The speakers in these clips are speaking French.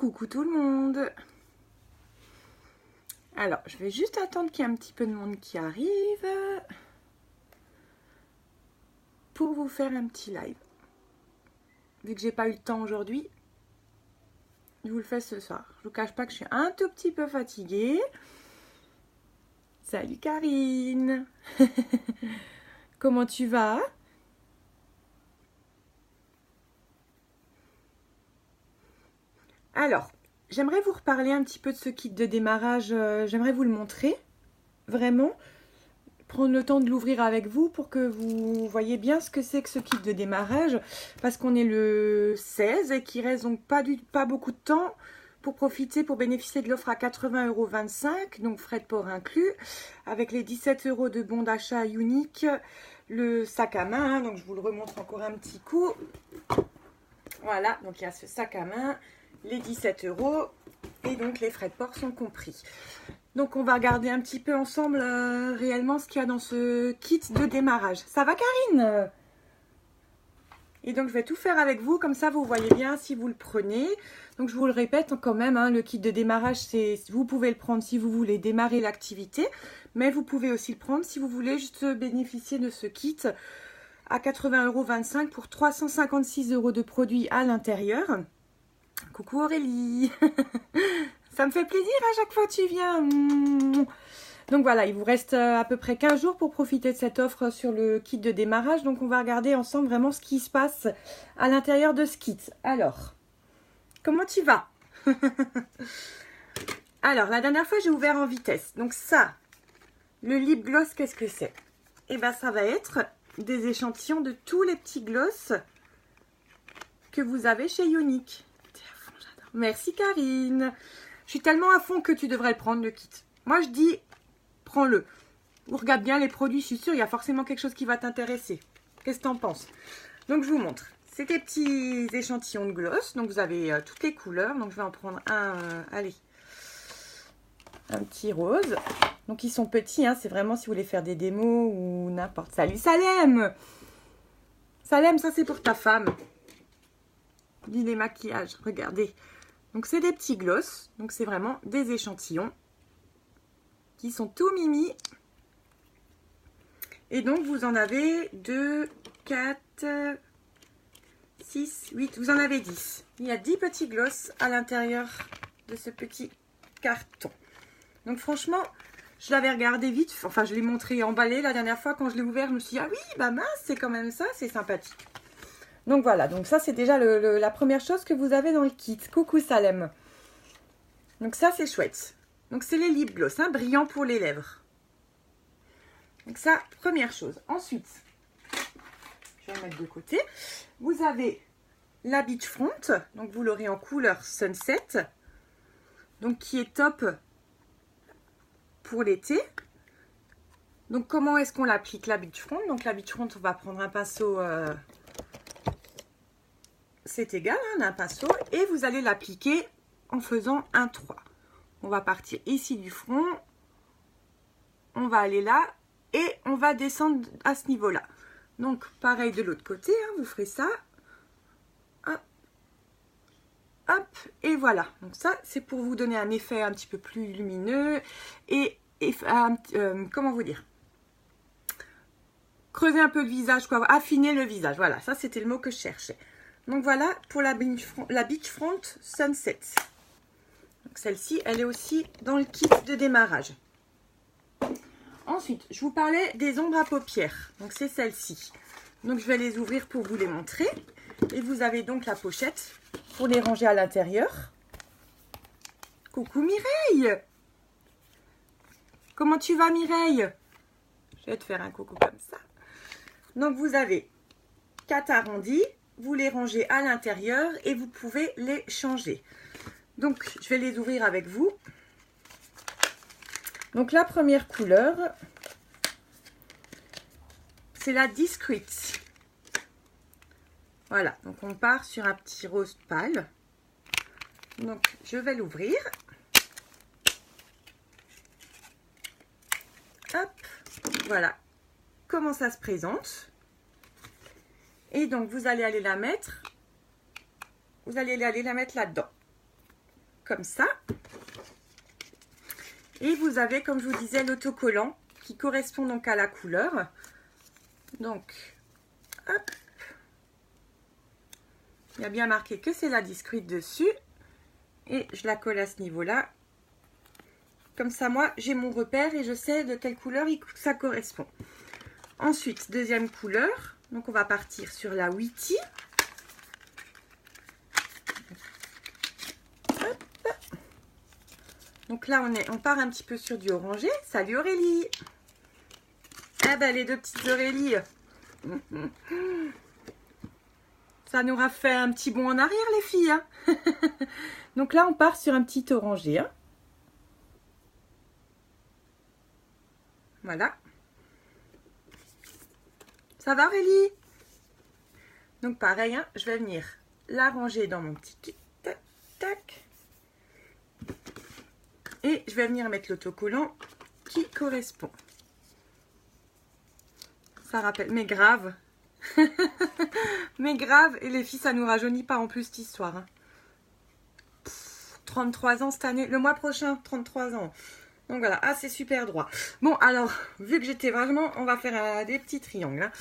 Coucou tout le monde. Alors, je vais juste attendre qu'il y ait un petit peu de monde qui arrive pour vous faire un petit live. Vu que j'ai pas eu le temps aujourd'hui, je vous le fais ce soir. Je vous cache pas que je suis un tout petit peu fatiguée. Salut Karine. Comment tu vas ? Alors, j'aimerais vous reparler un petit peu de ce kit de démarrage. J'aimerais vous le montrer, vraiment. Prendre le temps de l'ouvrir avec vous pour que vous voyez bien ce que c'est que ce kit de démarrage. Parce qu'on est le 16 et qu'il reste donc pas beaucoup de temps pour profiter, pour bénéficier de l'offre à 80,25 €, donc frais de port inclus. Avec les 17 € de bon d'achat unique, le sac à main. Donc je vous le remontre encore un petit coup. Voilà, donc il y a ce sac à main. Les 17 € et donc les frais de port sont compris. Donc on va regarder un petit peu ensemble réellement ce qu'il y a dans ce kit de démarrage. Ça va Karine ? Et donc je vais tout faire avec vous, comme ça vous voyez bien si vous le prenez. Donc je vous le répète quand même, le kit de démarrage, vous pouvez le prendre si vous voulez démarrer l'activité, mais vous pouvez aussi le prendre si vous voulez juste bénéficier de ce kit à 80,25 € pour 356 € de produits à l'intérieur. Coucou Aurélie. Ça me fait plaisir à chaque fois que tu viens. Donc voilà, il vous reste à peu près 15 jours pour profiter de cette offre sur le kit de démarrage. Donc on va regarder ensemble vraiment ce qui se passe à l'intérieur de ce kit. Alors, comment tu vas? Alors, la dernière fois, j'ai ouvert en vitesse. Donc ça, le lip gloss, qu'est-ce que c'est? Eh bien, ça va être des échantillons de tous les petits gloss que vous avez chez Younique. Merci Karine. Je suis tellement à fond que tu devrais le prendre, le kit. Moi, je dis, prends-le. Ou regarde bien les produits, je suis sûre, il y a forcément quelque chose qui va t'intéresser. Qu'est-ce que tu en penses? Donc, je vous montre. C'est des petits échantillons de gloss. Donc, vous avez toutes les couleurs. Donc, je vais en prendre un, allez, un petit rose. Donc, ils sont petits, c'est vraiment si vous voulez faire des démos ou n'importe. Salut Salem! Salem, ça, c'est pour ta femme. Dis les maquillages, regardez. Donc, c'est des petits gloss. Donc, c'est vraiment des échantillons qui sont tout mimi. Et donc, vous en avez 2, 4, 6, 8. Vous en avez 10. Il y a 10 petits gloss à l'intérieur de ce petit carton. Donc, franchement, je l'avais regardé vite. Enfin, je l'ai montré emballé la dernière fois. Quand je l'ai ouvert, je me suis dit, ah oui, bah mince, c'est quand même ça. C'est sympathique. Donc voilà, donc ça c'est déjà la première chose que vous avez dans le kit. Coucou Salem. Donc ça c'est chouette. Donc c'est les lip gloss, brillants pour les lèvres. Donc ça, première chose. Ensuite, je vais le mettre de côté. Vous avez la Beach Front, donc vous l'aurez en couleur Sunset. Donc qui est top pour l'été. Donc comment est-ce qu'on l'applique la Beach Front? Donc la Beach Front, on va prendre un pinceau... c'est égal, on a un pinceau et vous allez l'appliquer en faisant un 3. On va partir ici du front, on va aller là et on va descendre à ce niveau-là. Donc pareil de l'autre côté, vous ferez ça. Hop, hop, et voilà. Donc ça, c'est pour vous donner un effet un petit peu plus lumineux et comment vous dire? Creuser un peu le visage, quoi, affiner le visage. Voilà, ça c'était le mot que je cherchais. Donc voilà pour la Beach Front Sunset. Donc celle-ci, elle est aussi dans le kit de démarrage. Ensuite, je vous parlais des ombres à paupières. Donc c'est celle-ci. Donc je vais les ouvrir pour vous les montrer. Et vous avez donc la pochette pour les ranger à l'intérieur. Coucou Mireille! Comment tu vas Mireille? Je vais te faire un coucou comme ça. Donc vous avez 4 arrondis. Vous les rangez à l'intérieur et vous pouvez les changer. Donc, je vais les ouvrir avec vous. Donc, la première couleur, c'est la Discreet. Voilà, donc on part sur un petit rose pâle. Donc, je vais l'ouvrir. Hop, voilà comment ça se présente. Et donc, vous allez aller la mettre. Vous allez aller la mettre là-dedans. comme ça. Et vous avez, comme je vous disais, l'autocollant qui correspond donc à la couleur. Donc, hop. Il y a bien marqué que c'est la discrète dessus. Et je la colle à ce niveau-là. Comme ça, moi, j'ai mon repère et je sais de quelle couleur ça correspond. Ensuite, deuxième couleur. Donc, on va partir sur la Witty. Hop. Donc là, on part un petit peu sur du orangé. Salut Aurélie. Ah ben, les deux petites Aurélie. Ça nous aura fait un petit bond en arrière, les filles. Hein. Donc là, on part sur un petit orangé. Hein. Voilà. Ça va, Aurélie? Donc pareil, hein, je vais venir la ranger dans mon petit kit. Tac, tac. Et je vais venir mettre l'autocollant qui correspond. Ça rappelle, mais grave. Mais grave. Et les filles, ça nous rajeunit pas en plus cette histoire. Hein. 33 ans cette année. Le mois prochain, 33 ans. Donc voilà, ah c'est super droit. Bon alors, vu que j'étais vraiment, on va faire des petits triangles. Hein.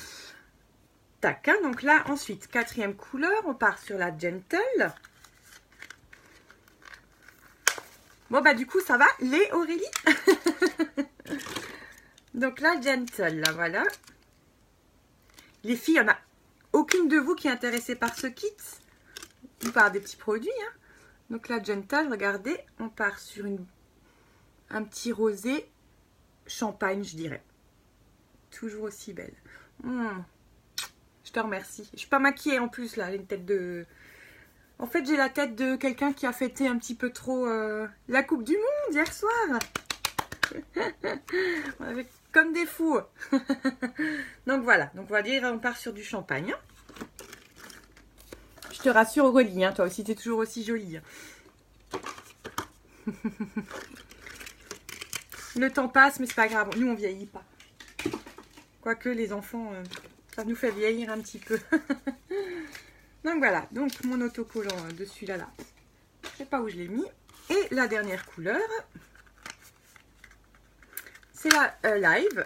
Tac, hein, donc là ensuite, quatrième couleur, on part sur la Gentle. Bon bah du coup ça va, les Aurélie. Donc la Gentle, là voilà. Les filles, il n'y en a aucune de vous qui est intéressée par ce kit ou par des petits produits. Hein. Donc la Gentle, regardez, on part sur un petit rosé champagne, je dirais. Toujours aussi belle. Je te remercie. Je suis pas maquillée en plus, là. J'ai une tête de... En fait, j'ai la tête de quelqu'un qui a fêté un petit peu trop la Coupe du Monde hier soir. On avait comme des fous. Donc voilà. Donc on va dire, on part sur du champagne. Je te rassure, Aurélie, hein, toi aussi, t'es toujours aussi jolie. Le temps passe, mais c'est pas grave. Nous, on vieillit pas. Quoique les enfants, ça nous fait vieillir un petit peu. Donc voilà. Donc mon autocollant dessus là. Je sais pas où je l'ai mis. Et la dernière couleur, c'est la Live.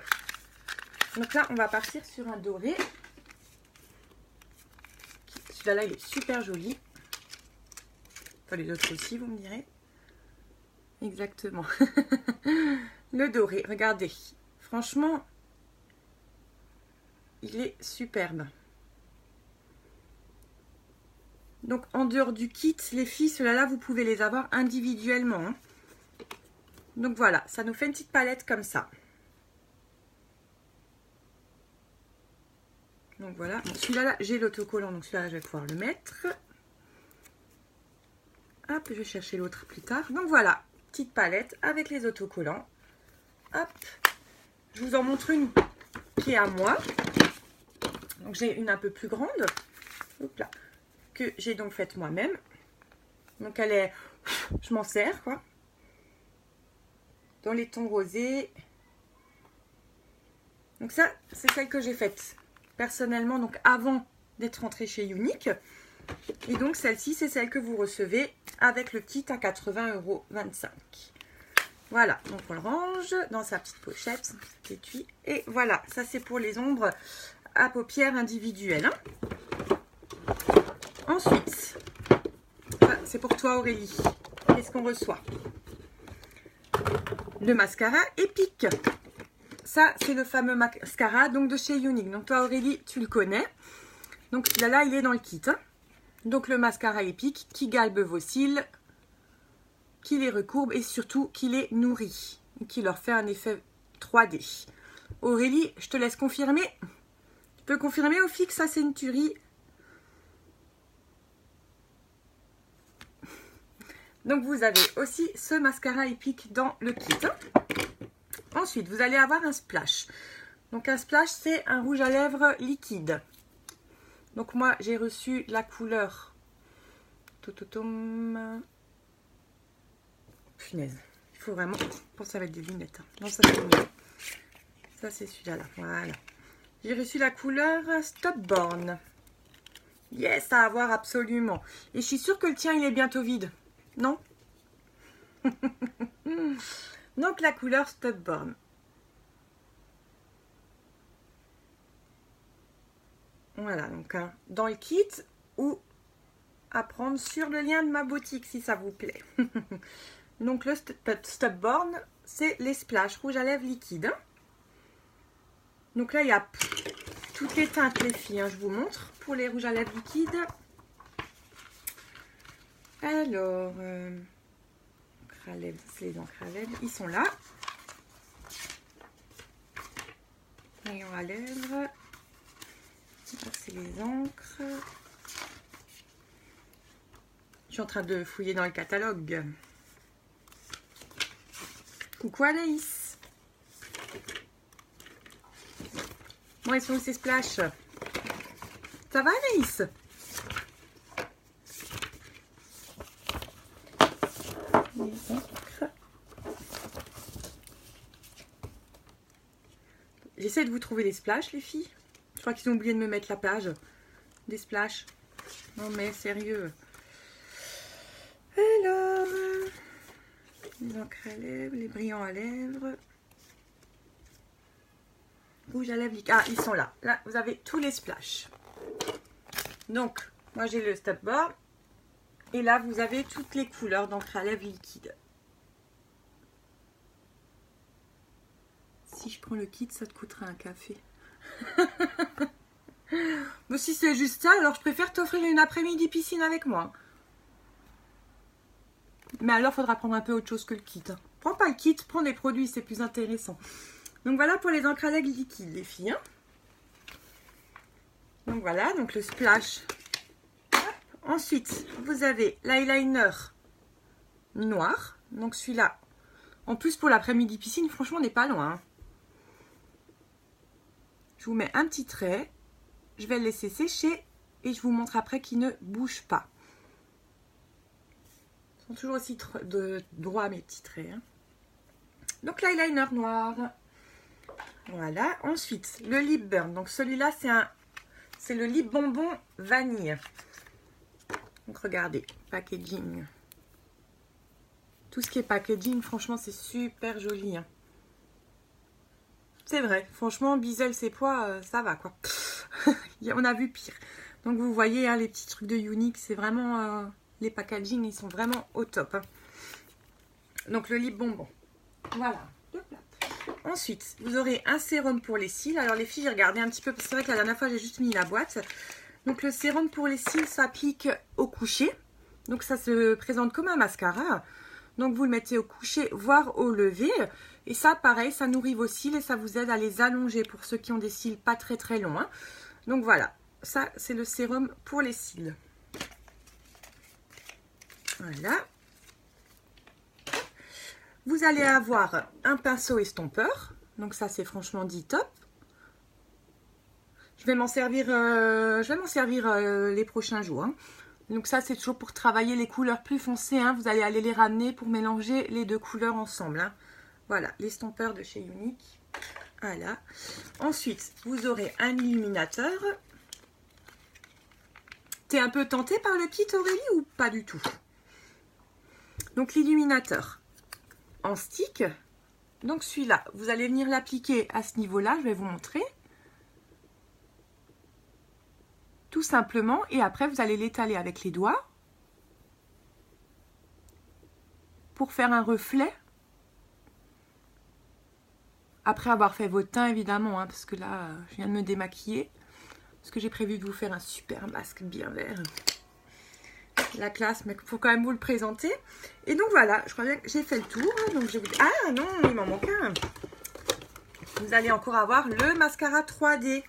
Donc là, on va partir sur un doré. Celui-là, il est super joli. Enfin, les autres aussi, vous me direz. Exactement. Le doré, regardez. Franchement, il est superbe. Donc, en dehors du kit, les filles, ceux-là, vous pouvez les avoir individuellement. Hein. Donc, voilà, ça nous fait une petite palette comme ça. Donc, voilà. Bon, celui-là, j'ai l'autocollant, donc celui-là, je vais pouvoir le mettre. Hop, je vais chercher l'autre plus tard. Donc, voilà, petite palette avec les autocollants. Hop, je vous en montre une qui est à moi. Donc j'ai une un peu plus grande, hop là, que j'ai donc faite moi-même. Donc elle est, je m'en sers quoi. Dans les tons rosés. Donc ça, c'est celle que j'ai faite personnellement, donc avant d'être rentrée chez Younique. Et donc celle-ci, c'est celle que vous recevez avec le kit à 80,25 €. Voilà, donc on le range dans sa petite pochette, étui. Et voilà, ça c'est pour les ombres à paupières individuelles. Hein. Ensuite, c'est pour toi Aurélie. Qu'est-ce qu'on reçoit? Le mascara Epic. Ça, c'est le fameux mascara donc de chez Younique. Donc toi Aurélie, tu le connais. Donc là, il est dans le kit. Hein. Donc le mascara Epic qui galbe vos cils, qui les recourbe et surtout qui les nourrit, qui leur fait un effet 3D. Aurélie, je te laisse confirmer. Tu peux confirmer au fixe, ça c'est une tuerie. Donc vous avez aussi ce mascara Epic dans le kit. Ensuite, vous allez avoir un splash. Donc un splash, c'est un rouge à lèvres liquide. Donc moi, j'ai reçu la couleur... Punaise, il faut vraiment... Je pense que ça va être des lunettes. Hein. Non, ça c'est mieux. Ça c'est celui-là. Là. Voilà. J'ai reçu la couleur Stopborn. Yes, à avoir absolument. Et je suis sûre que le tien, il est bientôt vide. Non? Donc la couleur Stubborn. Voilà, donc dans le kit ou à prendre sur le lien de ma boutique si ça vous plaît. Donc le Stubborn, c'est les splash rouge à lèvres liquide. Donc là, il y a toutes les teintes, les filles, hein, je vous montre pour les rouges à lèvres liquides. Alors, c'est les encres à lèvres, ils sont là. Rayons à lèvres. Là, c'est les encres. Je suis en train de fouiller dans le catalogue. Coucou Anaïs. Bon, ils sont où ces splash? Ça va Anaïs? Les encres. J'essaie de vous trouver les splash, les filles. Je crois qu'ils ont oublié de me mettre la page des splash. Non mais sérieux. Alors, les encres à lèvres, les brillants à lèvres. Rouge à lèvres liquide. Ah, ils sont là. Là, vous avez tous les splash. Donc, moi j'ai le Stubborn. Et là, vous avez toutes les couleurs d'encre à lèvres liquide. Si je prends le kit, ça te coûtera un café. Mais si c'est juste ça, alors je préfère t'offrir une après-midi piscine avec moi. Mais alors, il faudra prendre un peu autre chose que le kit. Prends pas le kit, prends des produits, c'est plus intéressant. Donc voilà pour les encres à lèvres liquides, les filles. Hein. Donc voilà, donc le splash. Hop. Ensuite, vous avez l'eyeliner noir. Donc celui-là, en plus pour l'après-midi piscine, franchement, on n'est pas loin. Hein. Je vous mets un petit trait. Je vais le laisser sécher et je vous montre après qu'il ne bouge pas. Ils sont toujours aussi droits mes petits traits. Hein. Donc l'eyeliner noir. Voilà. Ensuite, le lip burn. Donc celui-là, c'est le lip bonbon vanille. Donc regardez, packaging. Tout ce qui est packaging, franchement, c'est super joli. Hein. C'est vrai, franchement, Bizel, ses poids, ça va quoi. On a vu pire. Donc vous voyez, hein, les petits trucs de Younique, c'est vraiment... les packaging, ils sont vraiment au top. Hein. Donc le lip bonbon. Voilà. Ensuite, vous aurez un sérum pour les cils. Alors les filles, j'ai regardé un petit peu, parce que c'est vrai que la dernière fois, j'ai juste mis la boîte. Donc le sérum pour les cils s'applique au coucher. Donc ça se présente comme un mascara. Donc vous le mettez au coucher, voire au lever. Et ça, pareil, ça nourrit vos cils et ça vous aide à les allonger pour ceux qui ont des cils pas très très longs. Hein. Donc voilà, ça c'est le sérum pour les cils. Voilà. Vous allez avoir un pinceau estompeur. Donc ça, c'est franchement dit top. Je vais m'en servir, les prochains jours. Hein. Donc ça, c'est toujours pour travailler les couleurs plus foncées. Hein. Vous allez aller les ramener pour mélanger les deux couleurs ensemble. Hein. Voilà, l'estompeur de chez Younique. Voilà. Ensuite, vous aurez un illuminateur. T'es un peu tentée par le kit, Aurélie, ou pas du tout? Donc l'illuminateur en stick. Donc celui-là, vous allez venir l'appliquer à ce niveau-là, je vais vous montrer. Tout simplement, et après vous allez l'étaler avec les doigts pour faire un reflet. Après avoir fait votre teint évidemment, hein, parce que là, je viens de me démaquiller. Parce que j'ai prévu de vous faire un super masque bien vert. La classe, mais il faut quand même vous le présenter. Et donc voilà, je crois bien que j'ai fait le tour. Donc je vous dis, ah non, il m'en manque un. Vous allez encore avoir le mascara 3D.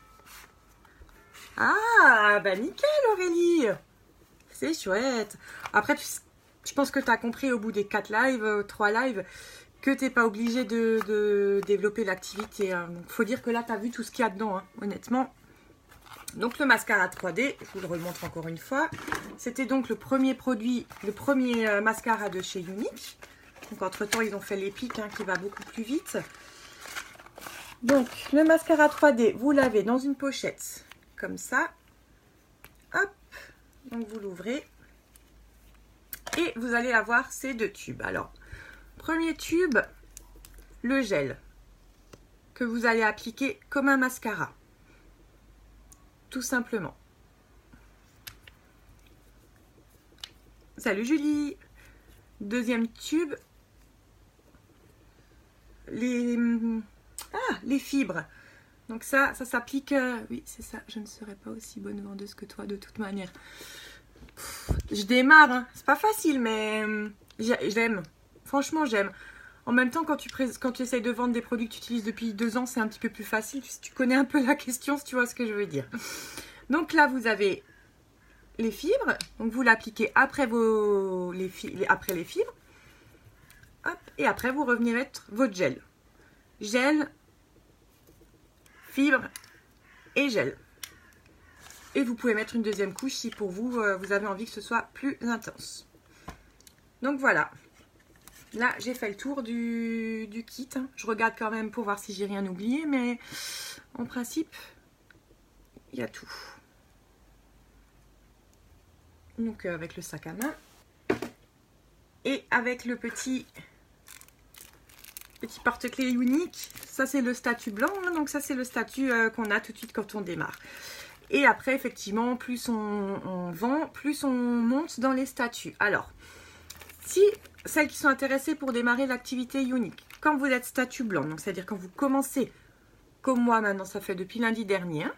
Ah, bah nickel Aurélie. C'est chouette. Après, je pense que tu as compris au bout des 4 lives, 3 lives, que tu n'es pas obligé de développer l'activité. Hein. Donc, faut dire que là, tu as vu tout ce qu'il y a dedans, hein, honnêtement. Donc le mascara 3D, je vous le remontre encore une fois. C'était donc le premier produit, le premier mascara de chez Younique. Donc entre temps ils ont fait l'Epic hein, qui va beaucoup plus vite. Donc le mascara 3D, vous l'avez dans une pochette comme ça. Hop, donc vous l'ouvrez. Et vous allez avoir ces deux tubes. Alors Premier tube, le gel que vous allez appliquer comme un mascara. Tout simplement. Salut Julie. Deuxième tube, les fibres. Donc ça s'applique... oui, c'est ça. Je ne serai pas aussi bonne vendeuse que toi de toute manière. Je démarre. Hein. C'est pas facile, mais j'aime. Franchement, j'aime. En même temps, quand tu essayes de vendre des produits que tu utilises depuis 2 ans, c'est un petit peu plus facile. Si tu connais un peu la question, si tu vois ce que je veux dire. Donc là, vous avez les fibres. Donc vous l'appliquez après les fibres. Hop, et après, vous revenez mettre votre gel. Gel, fibre et gel. Et vous pouvez mettre une deuxième couche si pour vous, vous avez envie que ce soit plus intense. Donc voilà. Là, j'ai fait le tour du kit. Je regarde quand même pour voir si j'ai rien oublié, mais en principe, il y a tout. Donc avec le sac à main et avec le petit porte-clés unique. Ça, c'est le statut blanc. Hein, donc ça, c'est le statut qu'on a tout de suite quand on démarre. Et après, effectivement, plus on vend, plus on monte dans les statuts. Alors, si celles qui sont intéressées pour démarrer l'activité unique, quand vous êtes statut blanc, donc c'est-à-dire quand vous commencez, comme moi maintenant, ça fait depuis lundi dernier. Hein.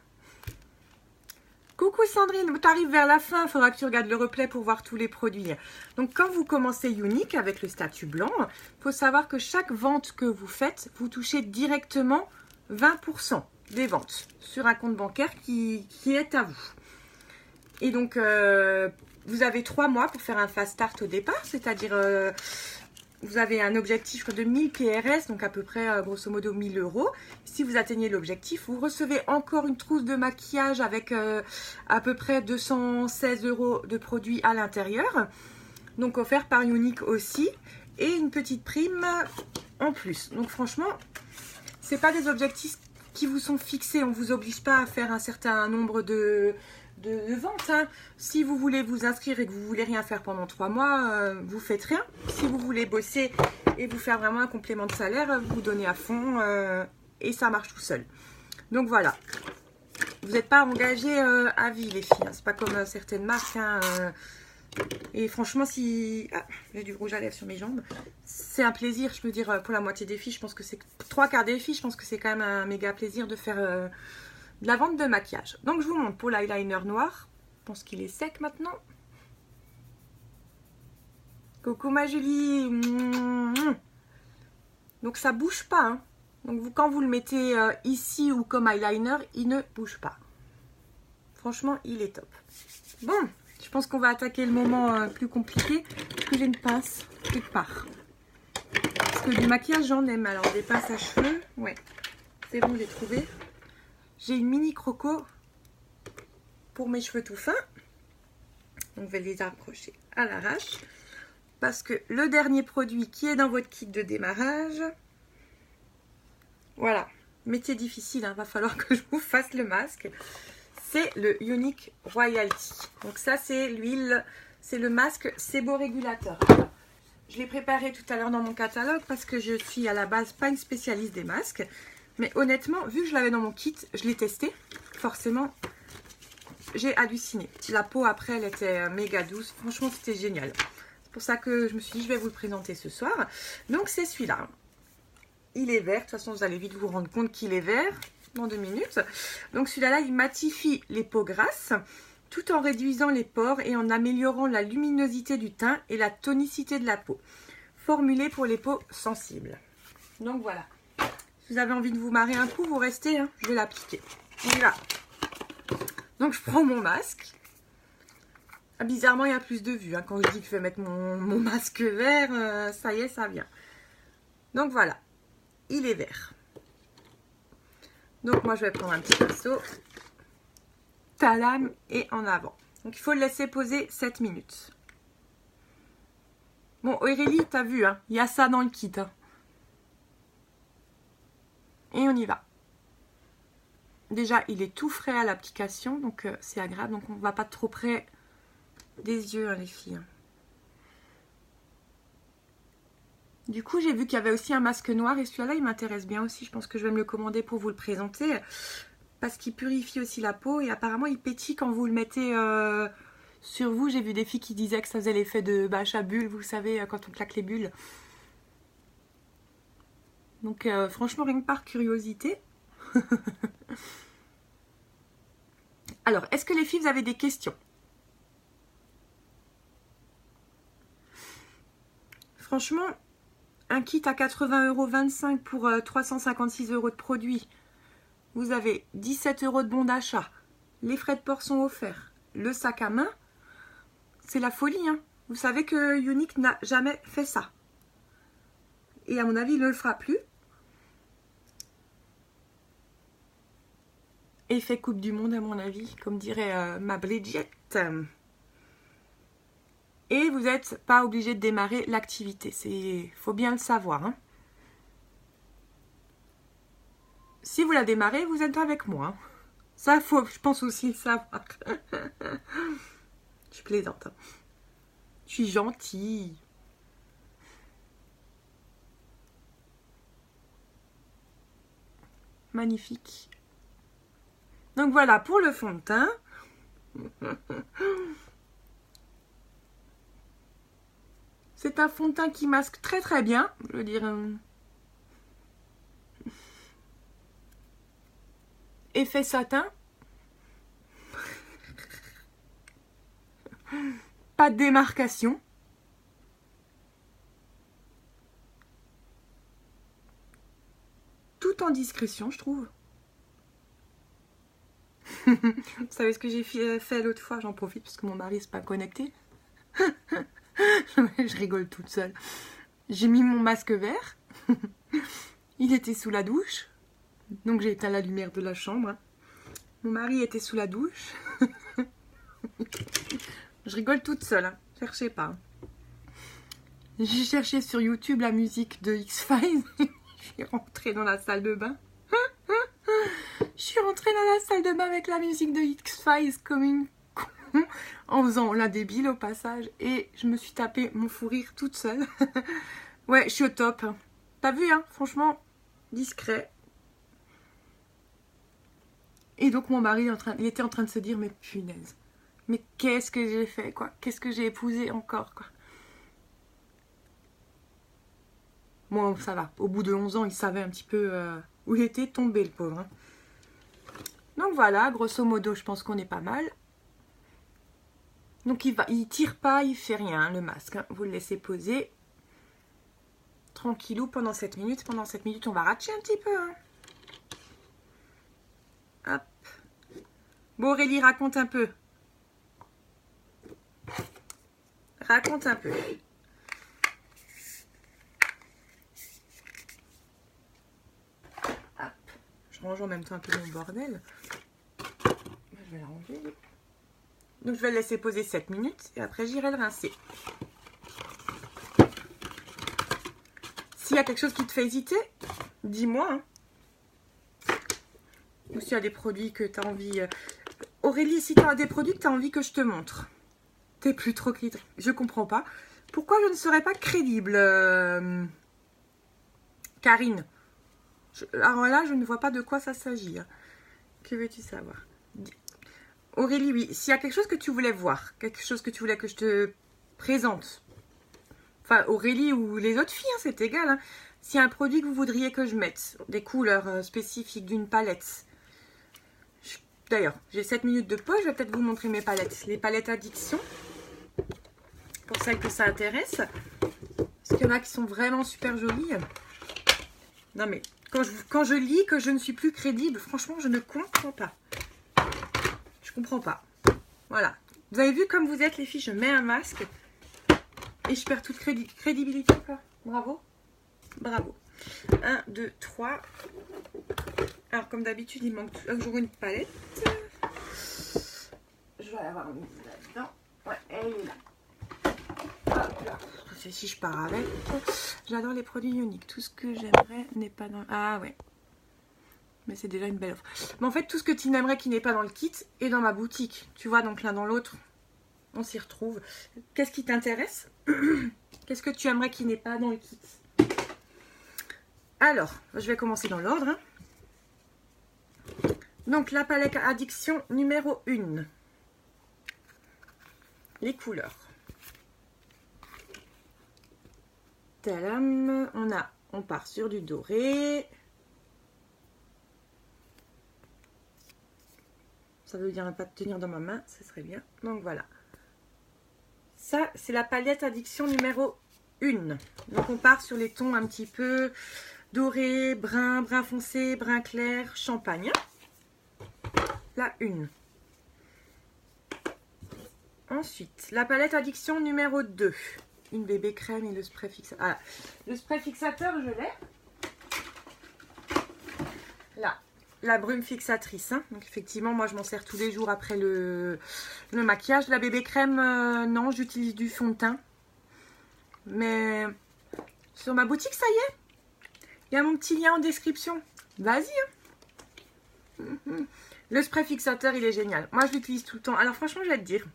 Coucou Sandrine, tu arrives vers la fin, il faudra que tu regardes le replay pour voir tous les produits. Donc quand vous commencez unique avec le statut blanc, il faut savoir que chaque vente que vous faites, vous touchez directement 20% des ventes sur un compte bancaire qui est à vous. Et donc, vous avez 3 mois pour faire un fast start au départ, c'est-à-dire vous avez un objectif de 1000 PRS, donc à peu près grosso modo 1000 €. Si vous atteignez l'objectif, vous recevez encore une trousse de maquillage avec à peu près 216 € de produits à l'intérieur, donc offert par Younique aussi, et une petite prime en plus. Donc franchement, c'est pas des objectifs qui vous sont fixés, on vous oblige pas à faire un certain nombre de ventes. Hein. Si vous voulez vous inscrire et que vous voulez rien faire pendant 3 mois, vous faites rien. Si vous voulez bosser et vous faire vraiment un complément de salaire, vous donnez à fond et ça marche tout seul. Donc voilà. Vous n'êtes pas engagé à vie les filles. Hein. C'est pas comme certaines marques. Hein, et franchement, si... Ah, j'ai du rouge à lèvres sur mes jambes. C'est un plaisir, je peux dire, pour la moitié des filles. Je pense que c'est 3/4 des filles. Je pense que c'est quand même un méga plaisir de faire... de la vente de maquillage. Donc je vous montre pour l'eyeliner noir. Je pense qu'il est sec maintenant. Coucou ma Julie. Donc ça bouge pas. Hein. Donc quand vous le mettez ici ou comme eyeliner, il ne bouge pas. Franchement, il est top. Bon, je pense qu'on va attaquer le moment plus compliqué. Est-ce que j'ai une pince quelque part? Parce que du maquillage j'en aime. Alors des pinces à cheveux, ouais. C'est bon, j'ai trouvé. J'ai une mini croco pour mes cheveux tout fins. Donc, je vais les accrocher à l'arrache. Parce que le dernier produit qui est dans votre kit de démarrage, voilà, métier difficile, hein, va falloir que je vous fasse le masque. C'est le Younique Royalty. Donc ça, c'est l'huile, c'est le masque séborégulateur. Je l'ai préparé tout à l'heure dans mon catalogue parce que je suis à la base pas une spécialiste des masques. Mais honnêtement, vu que je l'avais dans mon kit, je l'ai testé. Forcément, j'ai halluciné. La peau après, elle était méga douce. Franchement, c'était génial. C'est pour ça que je me suis dit, je vais vous le présenter ce soir. Donc, c'est celui-là. Il est vert. De toute façon, vous allez vite vous rendre compte qu'il est vert dans 2 minutes. Donc, celui-là, il matifie les peaux grasses tout en réduisant les pores et en améliorant la luminosité du teint et la tonicité de la peau. Formulé pour les peaux sensibles. Donc, voilà. Si vous avez envie de vous marrer un coup, vous restez, hein, je vais l'appliquer. On y va. Donc, je prends mon masque. Ah, bizarrement, il y a plus de vue. Hein. Quand je dis que je vais mettre mon masque vert, ça y est, ça vient. Donc, voilà. Il est vert. Donc, moi, je vais prendre un petit pinceau. Ta lame et en avant. Donc, il faut le laisser poser 7 minutes. Bon, Aurélie, t'as vu, hein, il y a ça dans le kit. Hein. Et on y va. Déjà, il est tout frais à l'application, donc c'est agréable. Donc, on ne va pas trop près des yeux, hein, les filles. Du coup, j'ai vu qu'il y avait aussi un masque noir et celui-là, il m'intéresse bien aussi. Je pense que je vais me le commander pour vous le présenter parce qu'il purifie aussi la peau et apparemment, il pétille quand vous le mettez sur vous. J'ai vu des filles qui disaient que ça faisait l'effet de bâche à bulles, vous savez, quand on claque les bulles. Donc, franchement, rien que par curiosité. Alors, est-ce que les filles, vous avez des questions? Franchement, un kit à 80,25 € pour 356 € de produits. Vous avez 17 € de bon d'achat. Les frais de port sont offerts. Le sac à main, c'est la folie, hein. Vous savez que Younique n'a jamais fait ça. Et à mon avis, il ne le fera plus. Effet Coupe du Monde, à mon avis, comme dirait ma Bridget. Et vous n'êtes pas obligé de démarrer l'activité. Faut bien le savoir, hein. Si vous la démarrez, vous êtes avec moi, hein. Ça, je pense aussi le savoir. Je plaisante, hein. Je suis gentille. Magnifique. Donc voilà pour le fond de teint. C'est un fond de teint qui masque très très bien. Je veux dire... effet satin. Pas de démarcation. Tout en discrétion, je trouve. Vous savez ce que j'ai fait l'autre fois? J'en profite parce que mon mari n'est pas connecté. Je rigole toute seule. J'ai mis mon masque vert. Il était sous la douche. Donc j'ai éteint la lumière de la chambre. Mon mari était sous la douche. Je rigole toute seule, hein. Cherchez pas. J'ai cherché sur YouTube la musique de X-Files. Je suis rentrée dans la salle de bain. Je suis rentrée dans la salle de bain avec la musique de X-Files comme une con, en faisant la débile au passage. Et je me suis tapé mon fou rire toute seule. Ouais, je suis au top. T'as vu, hein? Franchement, discret. Et donc mon mari, il était en train de se dire, mais punaise. Mais qu'est-ce que j'ai fait, quoi? Qu'est-ce que j'ai épousé encore, quoi? Bon, ça va. Au bout de 11 ans, il savait un petit peu où il était tombé, le pauvre, hein. Donc voilà, grosso modo, je pense qu'on est pas mal. Donc il tire pas, il fait rien, hein, le masque, hein. Vous le laissez poser. Tranquillou pendant 7 minutes. Pendant 7 minutes, on va ratcher un petit peu, hein. Hop. Bon, Aurélie, raconte un peu. Raconte un peu. Hop. Je range en même temps un peu mon bordel. Je vais la ranger. Donc, je vais le laisser poser 7 minutes et après, j'irai le rincer. S'il y a quelque chose qui te fait hésiter, dis-moi, hein. Ou s'il y a des produits que tu as envie... Aurélie, si tu as des produits que tu as envie que je te montre. T'es plus trop crédible. Je comprends pas. Pourquoi je ne serais pas crédible, Karine? Alors là, je ne vois pas de quoi ça s'agit, hein. Que veux-tu savoir? Aurélie, oui. S'il y a quelque chose que tu voulais voir, quelque chose que tu voulais que je te présente, enfin Aurélie ou les autres filles, hein, c'est égal, hein. S'il y a un produit que vous voudriez que je mette, des couleurs spécifiques d'une palette. D'ailleurs, j'ai 7 minutes de pause, je vais peut-être vous montrer mes palettes. Les palettes Addiction. Pour celles que ça intéresse. Parce qu'il y en a qui sont vraiment super jolies. Non mais, quand je lis que je ne suis plus crédible, franchement, je ne comprends pas. Je comprends pas. Voilà. Vous avez vu comme vous êtes les filles, je mets un masque. Et je perds toute crédibilité, quoi. Bravo. Bravo. 1, 2, 3. Alors, comme d'habitude, il manque toujours une palette. Je vais avoir une là-dedans. Ouais, elle est là. Hop là. C'est si je pars avec. J'adore les produits Younique. Tout ce que j'aimerais n'est pas dans... Ah ouais. Mais c'est déjà une belle offre. Mais en fait, tout ce que tu n'aimerais qui n'est pas dans le kit est dans ma boutique. Tu vois, donc l'un dans l'autre, on s'y retrouve. Qu'est-ce qui t'intéresse? Qu'est-ce que tu aimerais qui n'est pas dans le kit? Alors, je vais commencer dans l'ordre. Hein. Donc, la palette Addiction numéro 1. Les couleurs. Tadam, on part sur du doré. Ça veut dire ne pas tenir dans ma main, ce serait bien. Donc voilà. Ça, c'est la palette Addiction numéro 1. Donc on part sur les tons un petit peu doré, brun, brun foncé, brun clair, champagne. La 1. Ensuite, la palette Addiction numéro 2. Une bébé crème et le spray fixateur. Ah, le spray fixateur, je l'ai. Là, la brume fixatrice. Hein. Donc effectivement, moi je m'en sers tous les jours après le maquillage. La bébé crème, non, j'utilise du fond de teint. Mais sur ma boutique, ça y est. Il y a mon petit lien en description. Vas-y. Hein. Le spray fixateur, il est génial. Moi, je l'utilise tout le temps. Alors franchement, je vais te dire.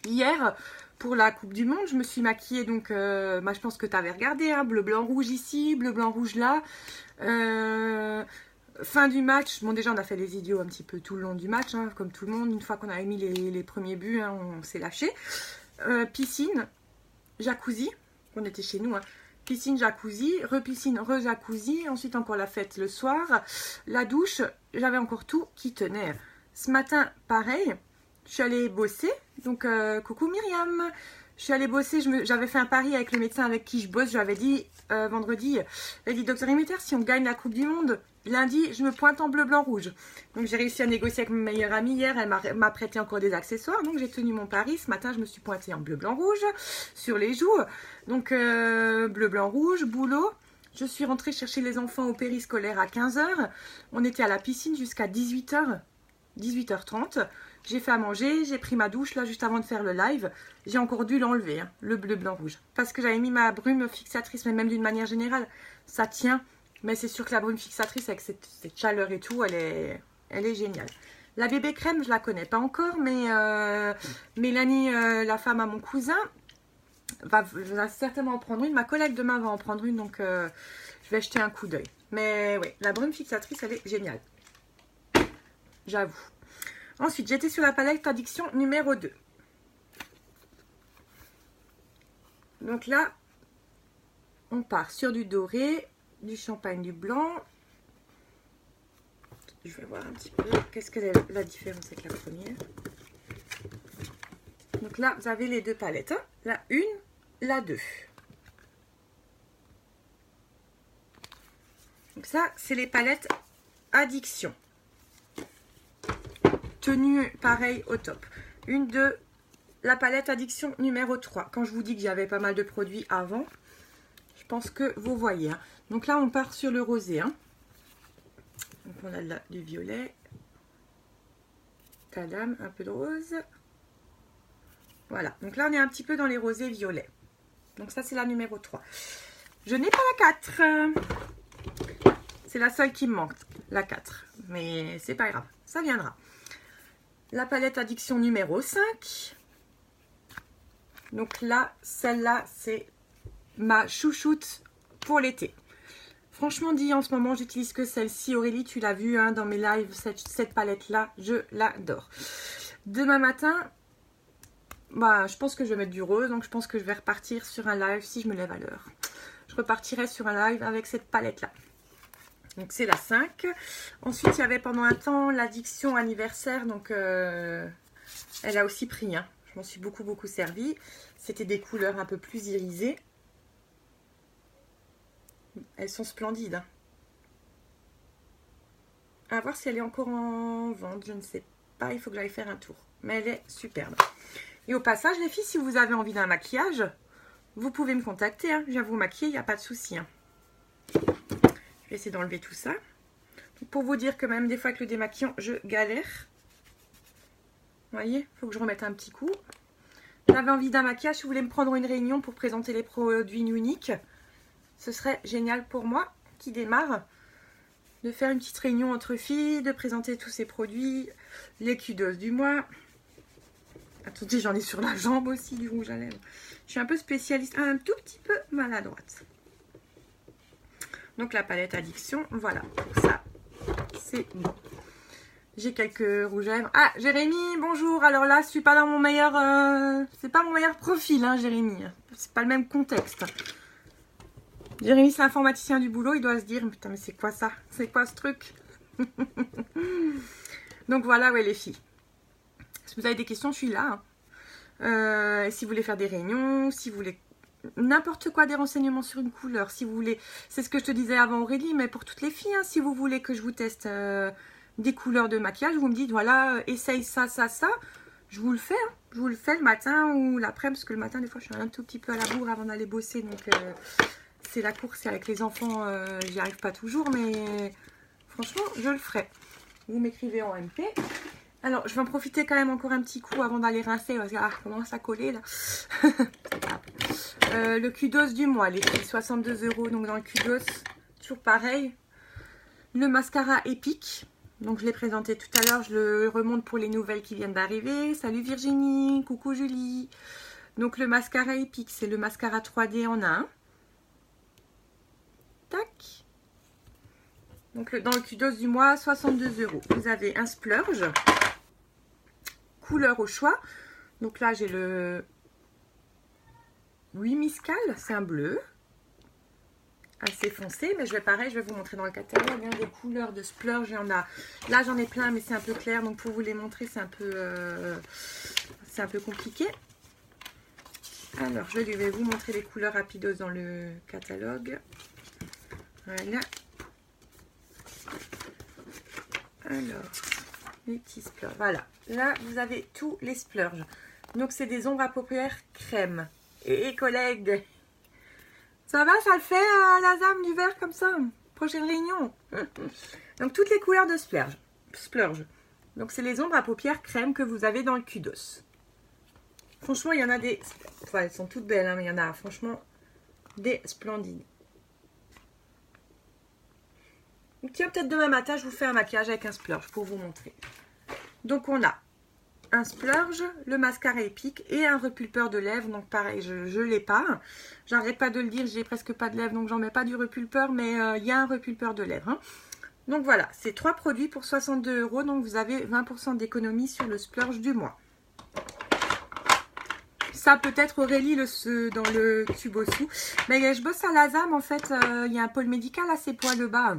Hier, pour la Coupe du Monde, je me suis maquillée. Donc, je pense que tu avais regardé. Hein, bleu, blanc, rouge ici. Bleu, blanc, rouge là. Fin du match. Bon, déjà, on a fait les idiots un petit peu tout le long du match. Hein, comme tout le monde. Une fois qu'on a mis les premiers buts, hein, on s'est lâché. Piscine. Jacuzzi. On était chez nous. Hein. Piscine, jacuzzi, repiscine, re-jacuzzi, ensuite encore la fête le soir, la douche, j'avais encore tout qui tenait. Ce matin, pareil, je suis allée bosser, donc coucou Myriam, je suis allée bosser, j'avais fait un pari avec le médecin avec qui je bosse, j'avais dit vendredi, elle dit docteur Imeter, si on gagne la Coupe du Monde, lundi, je me pointe en bleu, blanc, rouge. Donc j'ai réussi à négocier avec ma meilleure amie hier, elle m'a prêté encore des accessoires, donc j'ai tenu mon pari. Ce matin, je me suis pointée en bleu, blanc, rouge sur les joues. Donc bleu, blanc, rouge, boulot. Je suis rentrée chercher les enfants au périscolaire à 15 h. On était à la piscine jusqu'à 18 h, 18 h 30. J'ai fait à manger, j'ai pris ma douche là juste avant de faire le live. J'ai encore dû l'enlever, hein, le bleu, blanc, rouge. Parce que j'avais mis ma brume fixatrice, mais même d'une manière générale, ça tient. Mais c'est sûr que la brume fixatrice, avec cette chaleur et tout, elle est géniale. La bébé crème, je la connais pas encore, mais Mélanie, la femme à mon cousin, va certainement en prendre une. Ma collègue demain va en prendre une, donc je vais jeter un coup d'œil. Mais oui, la brume fixatrice, elle est géniale. J'avoue. Ensuite, j'étais sur la palette Addiction numéro 2. Donc là, on part sur du doré, du champagne, du blanc. Je vais voir un petit peu qu'est-ce que la différence avec la première. Donc là, vous avez les deux palettes. Hein, la 1, la 2. Donc ça, c'est les palettes Addiction. Tenue pareil au top. Une, deux, la palette Addiction numéro 3. Quand je vous dis que j'avais pas mal de produits avant, je pense que vous voyez. Hein. Donc là, on part sur le rosé. Hein. Donc on a là du violet. Tadam, un peu de rose. Voilà. Donc là, on est un petit peu dans les rosés violets. Donc ça, c'est la numéro 3. Je n'ai pas la 4. C'est la seule qui me manque, la 4. Mais c'est pas grave, ça viendra. La palette Addiction numéro 5. Donc là, celle-là, c'est ma chouchoute pour l'été. Franchement dit, en ce moment, j'utilise que celle-ci. Aurélie, tu l'as vu hein, dans mes lives, cette palette-là, je l'adore. Demain matin, bah, je pense que je vais mettre du rose, donc je pense que je vais repartir sur un live si je me lève à l'heure. Je repartirai sur un live avec cette palette-là. Donc c'est la 5. Ensuite, il y avait pendant un temps l'Addiction anniversaire, donc elle a aussi pris. Hein. Je m'en suis beaucoup servi. C'était des couleurs un peu plus irisées. Elles sont splendides. Hein. À voir si elle est encore en vente, je ne sais pas. Il faut que j'aille faire un tour. Mais elle est superbe. Et au passage, les filles, si vous avez envie d'un maquillage, vous pouvez me contacter. Hein. Je viens vous maquiller, il n'y a pas de souci. Hein. Je vais essayer d'enlever tout ça. Donc, pour vous dire que même des fois avec le démaquillant, je galère. Vous voyez, il faut que je remette un petit coup. J'avais envie d'un maquillage. Si vous voulez me prendre une réunion pour présenter les produits uniques, ce serait génial pour moi qui démarre de faire une petite réunion entre filles, de présenter tous ces produits, les Q-doses du mois. Attendez, j'en ai sur la jambe aussi du rouge à lèvres. Je suis un peu spécialiste, un tout petit peu maladroite. Donc la palette Addiction, voilà, pour ça, c'est bon. J'ai quelques rouges à lèvres. Ah, Jérémy, bonjour. Alors là, je suis pas dans mon meilleur... c'est pas mon meilleur profil, hein, Jérémy. C'est pas le même contexte. Jérémy, c'est l'informaticien du boulot. Il doit se dire, putain, mais c'est quoi ça? C'est quoi ce truc? Donc voilà, ouais, les filles. Si vous avez des questions, je suis là. Hein. Si vous voulez faire des réunions, si vous voulez... n'importe quoi, des renseignements sur une couleur. Si vous voulez... C'est ce que je te disais avant, Aurélie, mais pour toutes les filles, hein, si vous voulez que je vous teste... des couleurs de maquillage, vous me dites voilà, essaye ça, ça, ça, je vous le fais, hein. Je vous le fais le matin ou l'après-midi, parce que le matin des fois je suis un tout petit peu à la bourre avant d'aller bosser, donc c'est la course, et avec les enfants j'y arrive pas toujours, mais franchement je le ferai. Vous m'écrivez en MP. Alors je vais en profiter quand même encore un petit coup avant d'aller rincer, parce que commence à coller là. Le Kudos du mois, les prix 62 €, donc dans le Kudos, toujours pareil. Le mascara Epic. Donc je l'ai présenté tout à l'heure, je le remonte pour les nouvelles qui viennent d'arriver. Salut Virginie, coucou Julie. Donc le mascara Epic, c'est le mascara 3D en un. Tac. Donc dans le Kudos du mois, 62 €. Vous avez un splurge, couleur au choix. Donc là j'ai le 8 Miscal, c'est un bleu. Assez foncé, mais je vais vous montrer dans le catalogue, hein, des couleurs de splurge, il y en a, là j'en ai plein mais c'est un peu clair, donc pour vous les montrer c'est un peu compliqué. Alors je vais vous montrer les couleurs rapidos dans le catalogue. Voilà. Alors les petits splurges, voilà, là vous avez tous les splurges, donc c'est des ombres à paupières crème. Et collègues, ça va, ça le fait la zame du vert comme ça? Prochaine réunion. Donc toutes les couleurs de splurge. Donc c'est les ombres à paupières crème que vous avez dans le Kudos. Franchement, il y en a des... Enfin, elles sont toutes belles, hein, mais il y en a franchement des splendides. Donc, tiens, peut-être demain matin, je vous fais un maquillage avec un splurge pour vous montrer. Donc on a un splurge, le mascara Epic et un repulpeur de lèvres. Donc pareil, je l'ai pas. J'arrête pas de le dire, j'ai presque pas de lèvres, donc j'en mets pas du repulpeur, mais il y a un repulpeur de lèvres. Hein. Donc voilà, c'est 3 produits pour 62 €. Donc vous avez 20% d'économie sur le splurge du mois. Ça peut-être Aurélie dans le tube au sous. Mais je bosse à la ZAM en fait. Il y a un pôle médical à ses poils bas.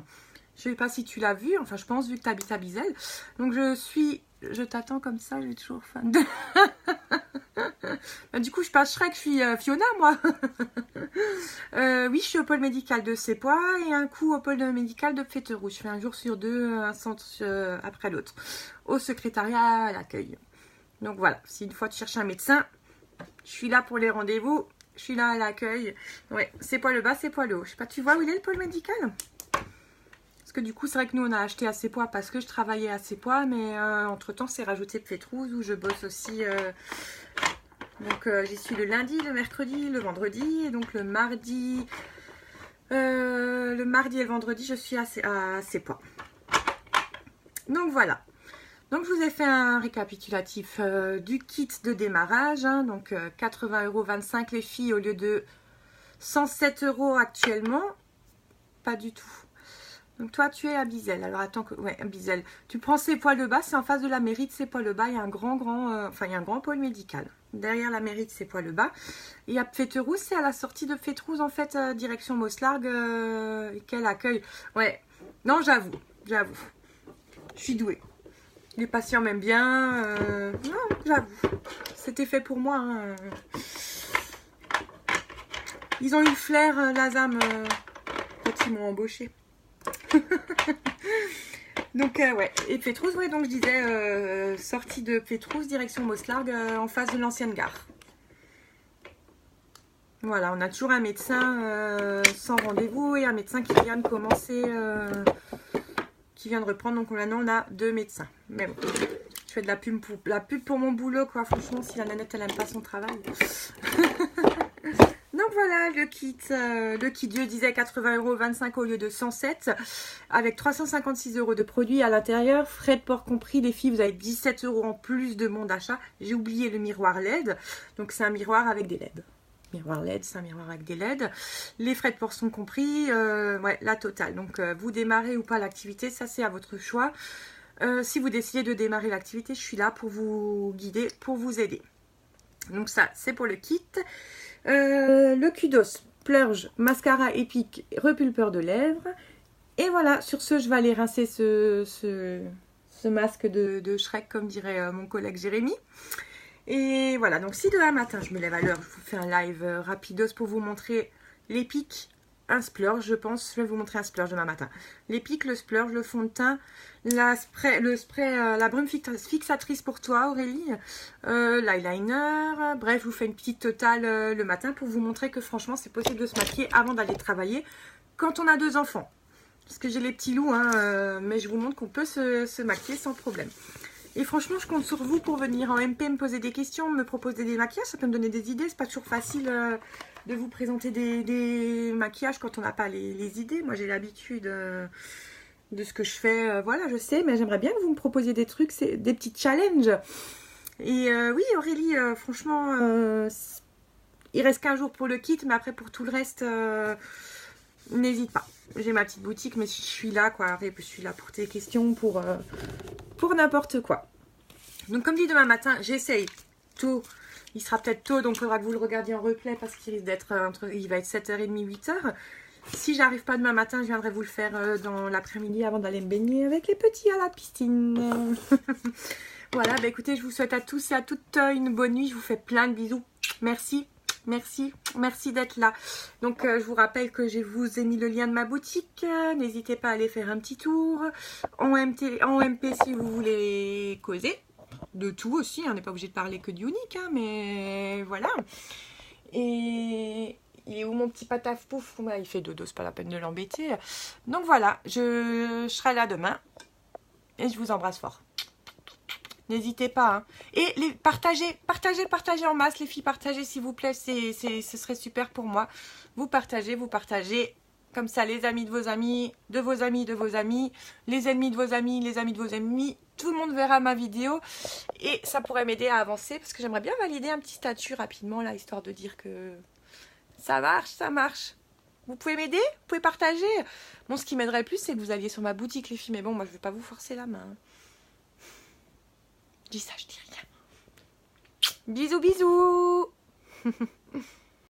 Je sais pas si tu l'as vu. Enfin je pense vu que tu habites à Bizel. Donc je t'attends comme ça, j'ai toujours faim de... Du coup, je passe Shrek, je suis Fiona, moi. Oui, je suis au pôle médical de Sépois et un coup au pôle médical de Féterouge. Je fais un jour sur deux, un centre après l'autre. Au secrétariat, à l'accueil. Donc voilà, si une fois tu cherches un médecin, je suis là pour les rendez-vous. Je suis là à l'accueil. Ouais, Sépois le bas, Sépois le haut. Je sais pas, tu vois où il est le pôle médical ? Parce que du coup, c'est vrai que nous, on a acheté à Sépois parce que je travaillais à Sépois. Mais entre-temps, c'est rajouté Fétrouze où je bosse aussi. Donc, j'y suis le lundi, le mercredi, le vendredi. Et donc, le mardi et le vendredi, je suis à Sépois. Donc, voilà. Donc, je vous ai fait un récapitulatif du kit de démarrage. Hein, donc, 80,25 € les filles au lieu de 107 € actuellement. Pas du tout. Donc toi tu es à Bizel. Alors attends que... Ouais, à Bizel. Tu prends Sépois le bas, c'est en face de la mairie de Sépois le bas. Il y a un grand pôle médical. Derrière la mairie de Sépois le bas. Il y a Féterouze, c'est à la sortie de Féterouze en fait, direction Moslargues. Quel accueil. Ouais. Non, j'avoue. Je suis douée. Les patients m'aiment bien. Non, j'avoue. C'était fait pour moi. Hein. Ils ont eu le flair, la ZAM, quand ils m'ont embauché. Donc ouais, et Fétrouze, ouais, donc je disais sortie de Fétrouze direction Moslargues en face de l'ancienne gare. Voilà, on a toujours un médecin sans rendez-vous et un médecin qui vient de commencer, qui vient de reprendre. Donc maintenant on a 2 médecins. Mais bon, je fais de la pub pour mon boulot, quoi. Franchement, si la nanette elle aime pas son travail. Donc voilà le kit, je disais 80,25 € au lieu de 107, avec 356 € de produits à l'intérieur, frais de port compris. Les filles, vous avez 17 € en plus de mon d'achat. J'ai oublié le miroir LED, donc c'est un miroir avec des LED. miroir LED, c'est un miroir avec des LED. Les frais de port sont compris, ouais, la totale. Donc, vous démarrez ou pas l'activité, ça c'est à votre choix. Si vous décidez de démarrer l'activité, je suis là pour vous guider, pour vous aider. Donc ça, c'est pour le kit. Le kudos, plurge, mascara épique, repulpeur de lèvres. Et voilà, sur ce, je vais aller rincer ce masque de Shrek, comme dirait mon collègue Jérémy. Et voilà, donc si demain matin, je me lève à l'heure, je vous fais un live rapidos pour vous montrer les pics, un splurge, je pense. Je vais vous montrer un splurge demain matin. Les pics, le splurge, le fond de teint, la brume fixatrice pour toi, Aurélie, l'eyeliner. Bref, je vous fais une petite totale le matin pour vous montrer que franchement, c'est possible de se maquiller avant d'aller travailler quand on a 2 enfants. Parce que j'ai les petits loups, hein, mais je vous montre qu'on peut se maquiller sans problème. Et franchement, je compte sur vous pour venir en MP me poser des questions, me proposer des maquillages. Ça peut me donner des idées. C'est pas toujours facile de vous présenter des maquillages quand on n'a pas les idées. Moi, j'ai l'habitude de ce que je fais. Voilà, je sais, mais j'aimerais bien que vous me proposiez des trucs, des petits challenges. Et oui, Aurélie, franchement, il reste qu'un jour pour le kit, mais après, pour tout le reste, n'hésite pas. J'ai ma petite boutique, mais je suis là, quoi. Je suis là pour tes questions, pour n'importe quoi. Donc, comme dit demain matin, j'essaye tôt. Il sera peut-être tôt, donc il faudra que vous le regardiez en replay parce qu'il risque d'être il va être 7h30, 8h. Si j'arrive pas demain matin, je viendrai vous le faire dans l'après-midi avant d'aller me baigner avec les petits à la piscine. Voilà, bah écoutez, je vous souhaite à tous et à toutes une bonne nuit. Je vous fais plein de bisous. Merci. Merci, merci d'être là. Donc je vous rappelle que je vous ai mis le lien de ma boutique. N'hésitez pas à aller faire un petit tour. En MP si vous voulez causer. De tout aussi, on n'est pas obligé de parler que du unique, hein, mais voilà. Et il est où mon petit pataf pouf? Il fait dodo, c'est pas la peine de l'embêter. Donc voilà, je serai là demain. Et je vous embrasse fort. N'hésitez pas. Hein. Et partagez en masse, les filles, partagez s'il vous plaît, ce serait super pour moi. Vous partagez. Comme ça, les amis de vos amis, de vos amis, de vos amis, les ennemis de vos amis, les amis de vos ennemis, tout le monde verra ma vidéo. Et ça pourrait m'aider à avancer, parce que j'aimerais bien valider un petit statut rapidement, là, histoire de dire que ça marche, ça marche. Vous pouvez m'aider? Vous pouvez partager? Bon, ce qui m'aiderait le plus, c'est que vous alliez sur ma boutique, les filles, mais bon, moi, je ne vais pas vous forcer la main. Je dis ça, je dis rien. Bisous, bisous.